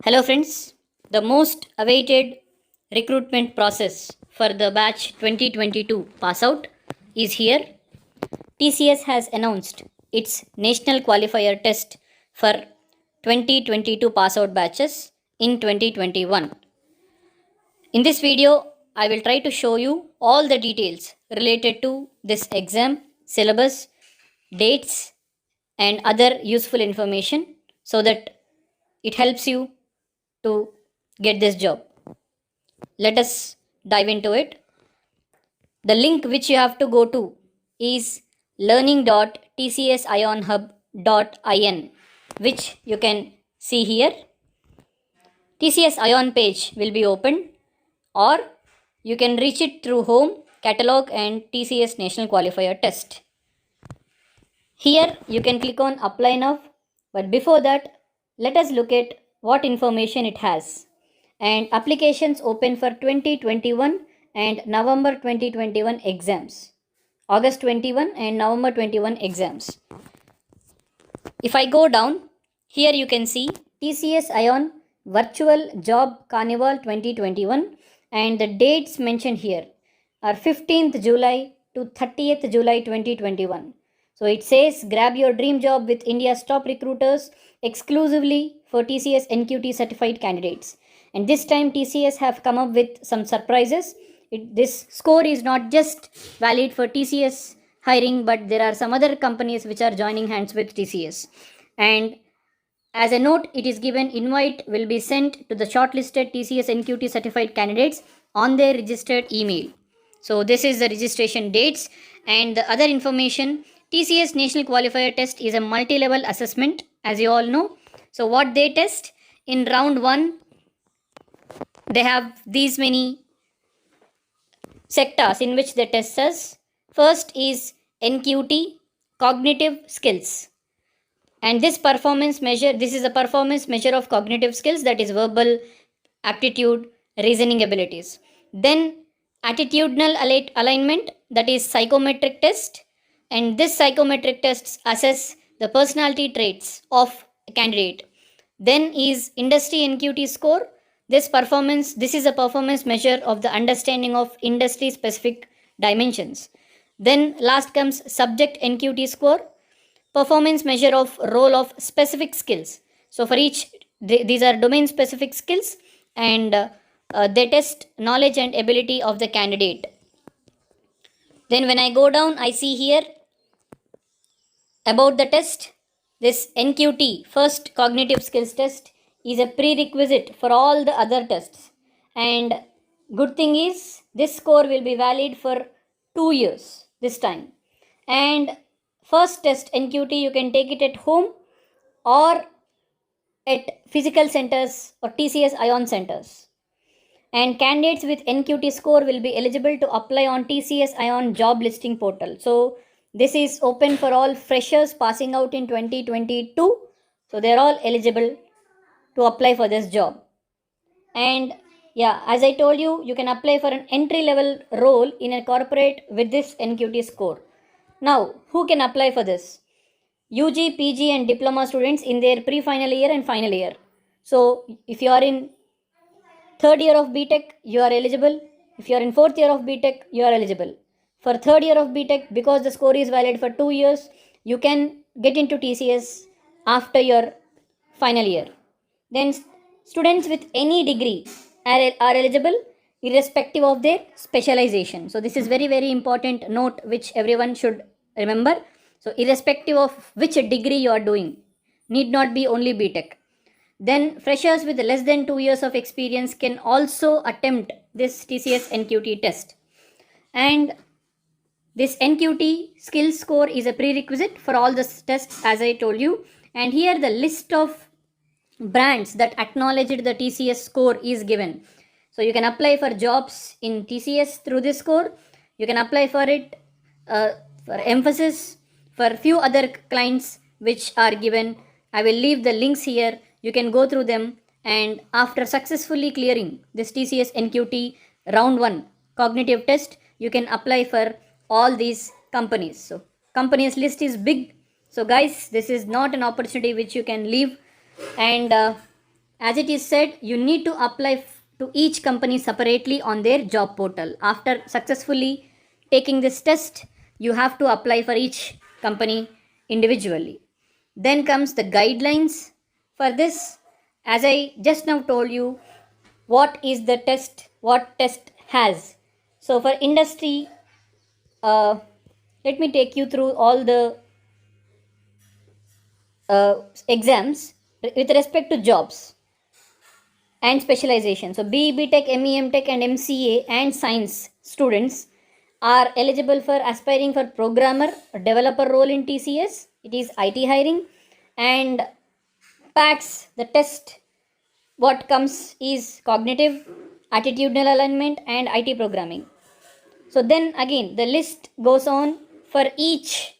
Hello, friends. The most awaited recruitment process for the batch 2022 pass out is here. TCS has announced its national qualifier test for 2022 pass out batches in 2021. In this video, I will try to show you all the details related to this exam, syllabus, dates, and other useful information so that it helps you to get this job. Let us dive into it. The link which you have to go to is learning.tcsionhub.in, which you can see here. TCS Ion page will be opened, or you can reach it through Home, Catalog, and TCS National Qualifier Test. Here you can click on Apply Now, but before that, let us look at what information it has. And applications open for 2021 and November 2021 exams. August 21 and November 21 exams. If I go down, here you can see TCS Ion Virtual Job Carnival 2021, and the dates mentioned here are 15th July to 30th July 2021. So it says grab your dream job with India's top recruiters exclusively for TCS NQT certified candidates. And this time TCS have come up with some surprises. This score is not just valid for TCS hiring, but there are some other companies which are joining hands with TCS. And as a note, it is given invite will be sent to the shortlisted TCS NQT certified candidates on their registered email. So this is the registration dates and the other information. TCS National Qualifier Test is a multi-level assessment, as you all know. So what they test in round 1, they have these many sectors in which they test us. First is NQT, cognitive skills. And this is a performance measure of cognitive skills, that is verbal, aptitude, reasoning abilities. Then attitudinal alignment, that is psychometric test. And this psychometric test assess the personality traits of a candidate. Then is industry NQT score. This is a performance measure of the understanding of industry specific dimensions. Then last comes subject NQT score, performance measure of role of specific skills. So for each, these are domain specific skills, and they test knowledge and ability of the candidate. Then when I go down, I see here about the test. This NQT, first cognitive skills test, is a prerequisite for all the other tests. And good thing is, this score will be valid for 2 years this time. And first test NQT, you can take it at home or at physical centers or TCS Ion centers. And candidates with NQT score will be eligible to apply on TCS Ion job listing portal. So this is open for all freshers passing out in 2022. So they're all eligible to apply for this job. And yeah, as I told you, you can apply for an entry level role in a corporate with this NQT score. Now, who can apply for this? UG, PG and diploma students in their pre-final year and final year. So if you are in third year of BTech, you are eligible. If you are in fourth year of BTech, you are eligible. For third year of BTech, because the score is valid for 2 years, you can get into TCS after your final year. Then students with any degree are eligible irrespective of their specialization. So this is very, very important note which everyone should remember. So irrespective of which degree you are doing, need not be only BTech. Then freshers with less than 2 years of experience can also attempt this TCS NQT test. And this NQT skills score is a prerequisite for all the tests, as I told you. And here the list of brands that acknowledged the TCS score is given. So you can apply for jobs in TCS through this score. You can apply for it for Emphasis, for few other clients which are given. I will leave the links here. You can go through them, and after successfully clearing this TCS NQT round 1 cognitive test, you can apply for all these companies. So companies list is big. So guys, this is not an opportunity which you can leave. And as it is said, you need to apply to each company separately on their job portal. After successfully taking this test, you have to apply for each company individually. Then comes the guidelines for this. As I just now told you, what is the test, what test has. So for industry, let me take you through all the exams with respect to jobs and specialization. So BE, Tech, ME, Tech and MCA and science students are eligible for aspiring for programmer or developer role in TCS. It is IT hiring. And PATS, the test, what comes is cognitive, attitudinal alignment and IT programming. So then again the list goes on for each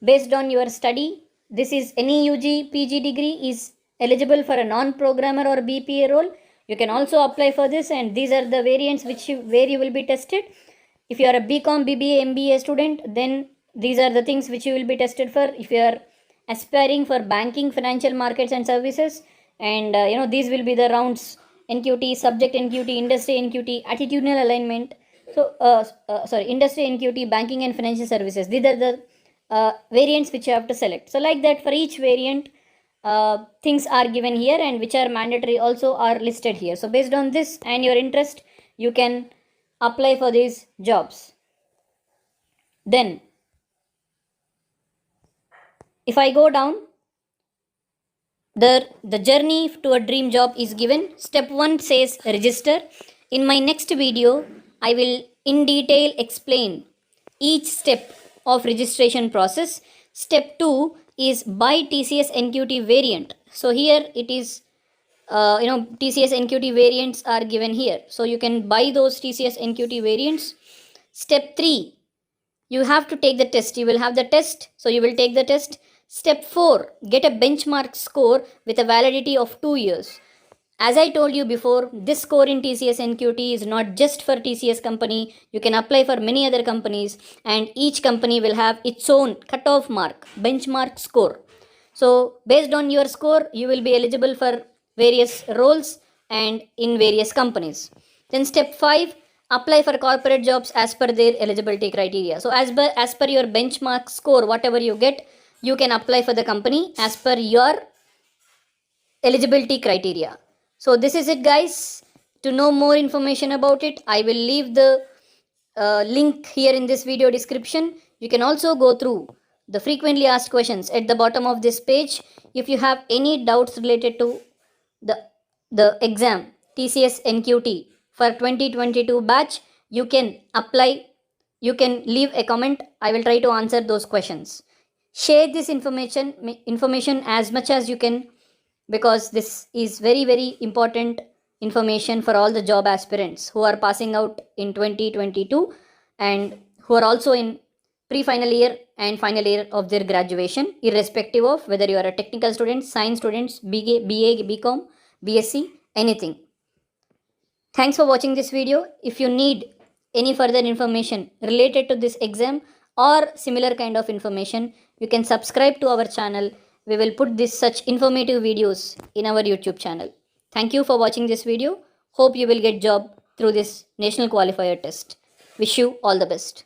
based on your study. This is any UG PG degree is eligible for a non-programmer or BPA role. You can also apply for this, and these are the variants where you will be tested. If you are a BCom, BBA, MBA student, then these are the things which you will be tested for. If you are aspiring for banking, financial markets and services, and these will be the rounds: NQT, subject NQT, industry NQT, attitudinal alignment. So industry NQT, banking and financial services. These are the variants which you have to select. So like that, for each variant, things are given here, and which are mandatory also are listed here. So based on this and your interest, you can apply for these jobs. Then if I go down, the journey to a dream job is given. Step 1 says register. In my next video, I will in detail explain each step of registration process. Step 2 is buy TCS NQT variant. So here it is, TCS NQT variants are given here. So you can buy those TCS NQT variants. Step 3, you have to take the test. You will have the test, so you will take the test. Step 4, get a benchmark score with a validity of 2 years. As I told you before, this score in TCS NQT is not just for TCS company. You can apply for many other companies, and each company will have its own cutoff mark, benchmark score. So based on your score, you will be eligible for various roles and in various companies. Then step 5, apply for corporate jobs as per their eligibility criteria. So as per your benchmark score, whatever you get, you can apply for the company as per your eligibility criteria. So this is it, guys. To know more information about it, I will leave the link here in this video description. You can also go through the frequently asked questions at the bottom of this page. If you have any doubts related to the exam TCS NQT for 2022 batch, you can apply. You can leave a comment. I will try to answer those questions. Share this information as much as you can, because this is very, very important information for all the job aspirants who are passing out in 2022 and who are also in pre-final year and final year of their graduation, irrespective of whether you are a technical student, science students, BA, BCom, BSc, anything. Thanks for watching this video. If you need any further information related to this exam or similar kind of information, you can subscribe to our channel. We will put such informative videos in our YouTube channel. Thank you for watching this video. Hope you will get job through this national qualifier test. Wish you all the best.